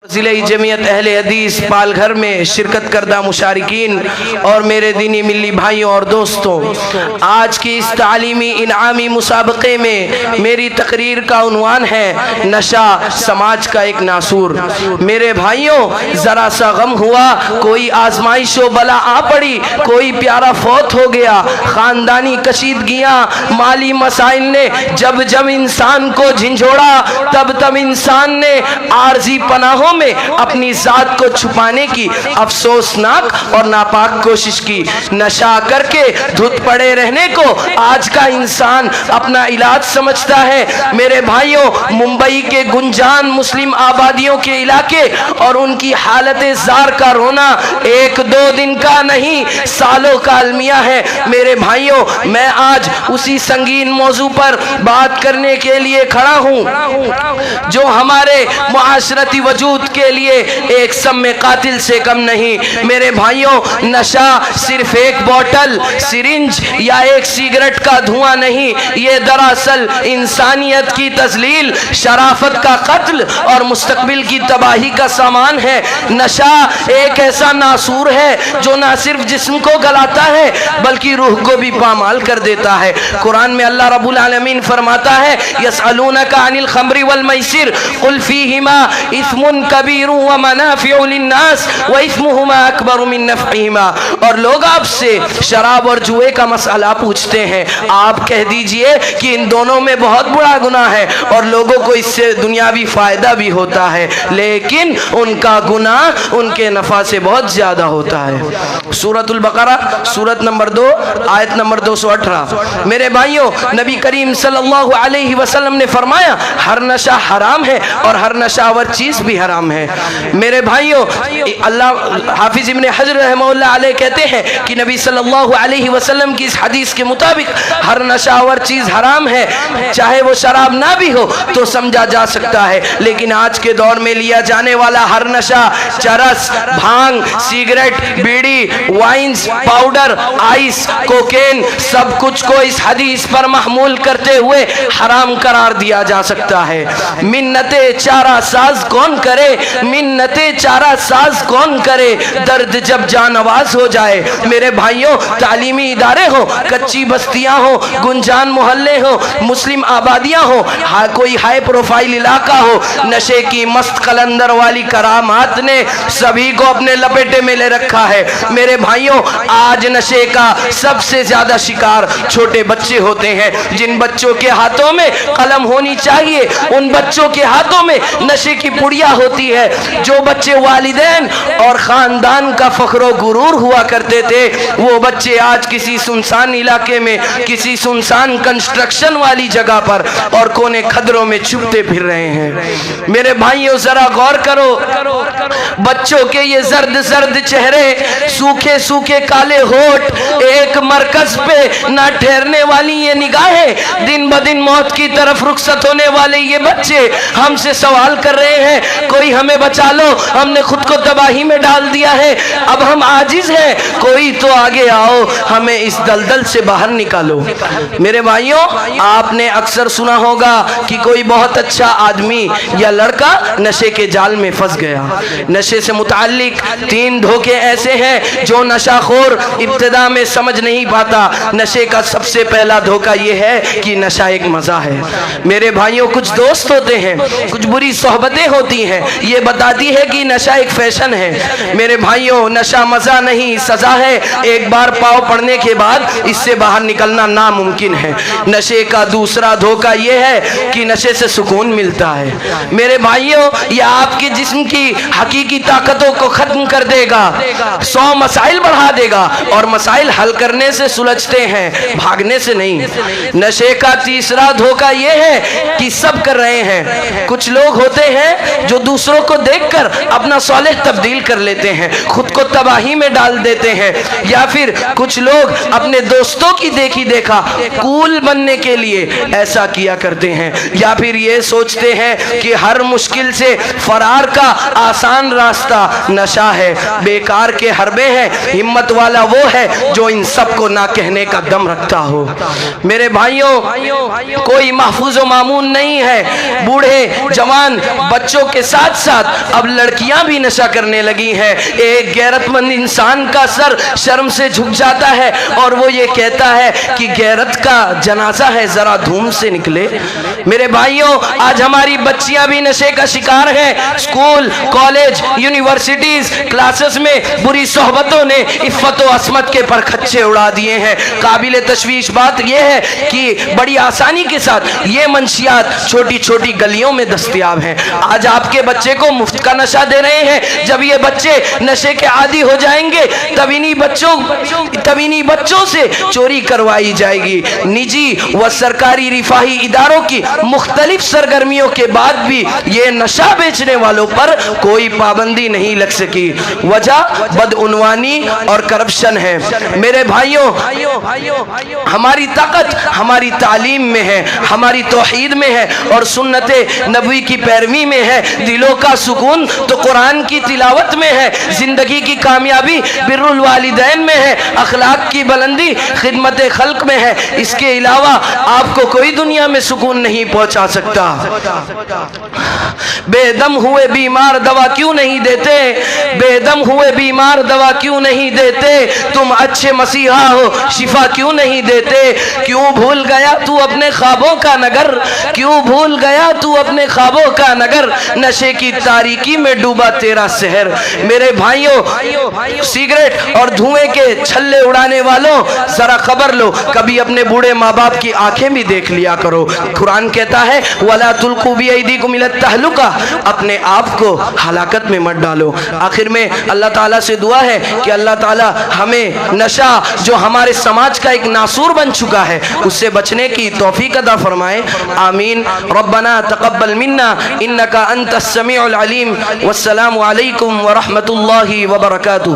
ضلع جمعیت اہل حدیث پال گھر میں شرکت کردہ مشارکین اور میرے دینی ملی بھائیوں اور دوستوں، آج کی اس تعلیمی انعامی مسابقے میں میری تقریر کا عنوان ہے نشہ سماج کا ایک ناسور۔ میرے بھائیوں، ذرا سا غم ہوا، کوئی آزمائش و بلا آ پڑی، کوئی پیارا فوت ہو گیا، خاندانی کشیدگیاں، مالی مسائل نے جب انسان کو جھنجھوڑا، تب انسان نے عارضی پناہوں میں اپنی ذات کو چھپانے کی افسوسناک اور ناپاک کوشش کی۔ نشہ کر کے دھت پڑے رہنے کو آج کا انسان اپنا علاج سمجھتا ہے۔ میرے بھائیوں، ممبئی کے گنجان مسلم آبادیوں کے علاقے اور ان کی حالت زار کا رونا ایک دو دن کا نہیں، سالوں کا المیہ ہے۔ میرے بھائیوں، میں آج اسی سنگین موضوع پر بات کرنے کے لیے کھڑا ہوں جو ہمارے معاشرتی وجود کے لیے ایک سم قاتل سے کم نہیں۔ میرے بھائیوں، نشہ صرف ایک بوتل، سرنج یا ایک سگریٹ کا دھواں نہیں، یہ دراصل انسانیت کی تذلیل، شرافت کا قتل اور مستقبل کی تباہی کا سامان ہے۔ نشہ ایک ایسا ناسور ہے جو نہ صرف جسم کو گلاتا ہے بلکہ روح کو بھی پامال کر دیتا ہے۔ قرآن میں اللہ رب العالمین فرماتا ہے یسألونک عن الخمر والمیسر قل فیہما اثم کبیر ومنافع للناس واثمہما اکبر من نفعہما۔ اور لوگ آپ سے شراب اور جوئے کا مسئلہ پوچھتے ہیں، آپ کہہ دیجئے کہ ان دونوں میں بہت بڑا گناہ ہے اور لوگوں کو اس سے دنیاوی فائدہ بھی ہوتا ہے، لیکن ان کا گناہ ان کے نفع سے بہت زیادہ ہوتا ہے۔ سورۃ البقرہ سورت نمبر 2 آیت نمبر 218۔ میرے بھائیوں، نبی کریم صلی اللہ علیہ وسلم نے فرمایا ہر نشہ حرام ہے اور ہر نشہ آور چیز بھی حرام ہے۔ میرے بھائیوں، اللہ حافظ ابن حجر رحمہ اللہ علیہ کہتے ہیں کہ نبی صلی اللہ علیہ وسلم کی اس حدیث کے مطابق ہر نشہ آور چیز حرام ہے، چاہے وہ شراب نہ بھی ہو تو سمجھا جا سکتا ہے، لیکن آج کے دور میں لیا جانے والا ہر نشہ، چرس، بھانگ، سگریٹ، بیڑی، وائنز، پاؤڈر، آئس، کوکین، سب کچھ کو اس حدیث پر محمول کرتے ہوئے حرام قرار دیا جا سکتا ہے۔ منتیں چارہ ساز کون کرے، منتیں چارہ ساز کون کرے، درد جب جانواز ہو جائے۔ میرے بھائیوں، تعلیمی ادارے ہوں، کچی بستیاں ہوں، گنجان محلے ہوں، مسلم آبادیاں ہوں، کوئی ہائی پروفائل علاقہ ہو، نشے کی مست قلندر والی کرامات نے سبھی کو اپنے لپیٹے میں لے رکھا ہے۔ میرے بھائیوں، آج نشے کا سب سے زیادہ شکار چھوٹے بچے ہوتے ہیں۔ جن بچوں کے ہاتھوں میں قلم ہونی چاہیے، ان بچوں کے ہاتھوں میں نشے کی پڑیا ہوتی ہے۔ جو بچے والدین اور خاندان کا فخر و غرور ہوا کرتے تھے، وہ بچے آج کسی سنسان علاقے میں، کسی سنسان کنسٹرکشن والی جگہ پر اور کونے کھدروں میں چھپتے پھر رہے ہیں۔ میرے بھائیوں، ذرا غور کرو، بچوں کے یہ زرد زرد چہرے، سوکھے سوکھے کالے ہونٹ، ایک مرکز پہ نہ ٹھہرنے والی یہ نگاہیں، دن بدن موت کی طرف رخصت ہونے والے یہ بچے ہم سے سوال کر رہے ہیں کوئی ہمیں بچا لو، ہم نے خود کو تباہی میں ڈال دیا ہے، اب ہم عاجز ہیں، کوئی تو آگے آؤ، ہمیں اس دلدل سے باہر نکالو۔ میرے بھائیوں، آپ نے اکثر سنا ہوگا کہ کوئی بہت اچھا آدمی یا لڑکا نشے کے جال میں پھنس گیا۔ نشے سے متعلق 3 دھوکے ایسے ہیں جو نشہ خور ابتدا میں سمجھ نہیں پاتا۔ نشے کا سب سے پہلا دھوکہ یہ ہے کہ نشہ ایک مزہ ہے۔ میرے بھائیوں، کچھ دوست ہوتے ہیں، کچھ بری صحبتیں ہوتی ہیں، یہ بتاتی ہے کہ نشہ ایک فیشن ہے۔ میرے بھائیوں، نشہ مزہ نہیں، سزا ہے۔ ایک بار پاؤ پڑنے کے بعد اس سے باہر نکلنا ناممکن ہے۔ نشے کا دوسرا دھوکہ یہ ہے کہ نشے سے سکون ملتا ہے۔ میرے بھائیوں، یہ آپ کے جسم کی حقیقی طاقتوں کو ختم کر دے گا، 100 مسائل بڑھا دے گا، اور مسائل حل کرنے سے سلجھتے ہیں، بھاگنے سے نہیں۔ نشے کا تیسرا دھوکہ یہ ہے کہ سب کر رہے ہیں۔ کچھ لوگ ہوتے ہیں جو دوسروں کو دیکھ کر اپنا صالح تبدیل کر لیتے ہیں، خود کو تباہی میں ڈال دیتے ہیں، یا پھر کچھ لوگ اپنے دوستوں کی دیکھی دیکھا کول بننے کے لیے ایسا کیا کرتے ہیں، یا پھر یہ سوچتے ہیں کہ ہر مشکل سے فرار کا آسان راستہ نشہ ہے۔ بیکار کے حربے ہیں، ہمت والا وہ ہے جو ان سب کو نہ کہنے کا دم رکھتا ہو۔ میرے بھائیوں، کوئی محفوظ و مامون نہیں ہے، بوڑھے جوان بچوں کے ساتھ ساتھ ساتھ اب لڑکیاں بھی نشہ کرنے لگی ہیں۔ ایک غیرت مند انسان کا سر شرم سے جھک جاتا ہے اور وہ یہ کہتا ہے کہ غیرت کا جنازہ ہے، ذرا دھوم سے نکلے۔ میرے بھائیوں، آج ہماری بچیاں بھی نشے کا شکار ہیں۔ اسکول، کالج، یونیورسٹیز، کلاسز میں بری صحبتوں نے عفت و عصمت کے پرخچے اڑا دیے ہیں۔ قابل تشویش بات یہ ہے کہ بڑی آسانی کے ساتھ یہ منشیات چھوٹی چھوٹی گلیوں میں دستیاب ہیں۔ آج آپ کے بچے کو مفت کا نشہ دے رہے ہیں۔ جب یہ بچے نشے کے عادی ہو جائیں گے تب انہی بچوں سے چوری کروائی جائے گی۔ نجی و سرکاری رفاہی اداروں کی مختلف سرگرمیوں کے بعد بھی یہ نشہ بیچنے والوں پر کوئی پابندی نہیں لگ سکی۔ وجہ بدعنوانی اور کرپشن ہے۔ میرے بھائیوں، ہماری طاقت ہماری تعلیم میں ہے، ہماری توحید میں ہے اور سنت نبوی کی پیروی میں ہے۔ دلوں کا سکون تو قرآن کی تلاوت میں ہے۔ زندگی کی کامیابی بر الوالدین میں ہے۔ اخلاق کی بلندی خدمت خلق میں ہے۔ اس کے علاوہ آپ کو کوئی دنیا میں سکون نہیں پہنچا سکتا۔ بے دم ہوئے بیمار دوا کیوں نہیں دیتے؟ بے دم ہوئے بیمار دوا کیوں نہیں دیتے؟ تم اچھے مسیحا ہو، شفا کیوں نہیں دیتے؟ کیوں بھول گیا تو اپنے خوابوں کا نگر؟ کیوں بھول گیا تو اپنے خوابوں کا نگر؟ نشے کی تاریکی میں ڈوبا تیرا شہر۔ میرے بھائیوں، سگریٹ اور دھوئیں کے چھلے اڑانے والوں، ذرا خبر لو، کبھی اپنے بوڑھے ماں باپ کی آنکھیں بھی دیکھ لیا کرو۔ قرآن کہتا ہے وَلَا تُلْقُوا بِأَيْدِيكُمْ إِلَى التَّهْلُكَةِ، اپنے آپ کو ہلاکت میں مت ڈالو۔ آخر میں اللہ تعالیٰ سے دعا ہے کہ اللہ تعالیٰ ہمیں نشہ جو ہمارے سماج کا ایک ناسور بن چکا ہے اس سے بچنے کی توفیق عطا فرمائے، آمین۔ ربنا تقبل منا انك انت السميع العليم، والسلام علیکم ورحمۃ اللہ وبرکاتہ۔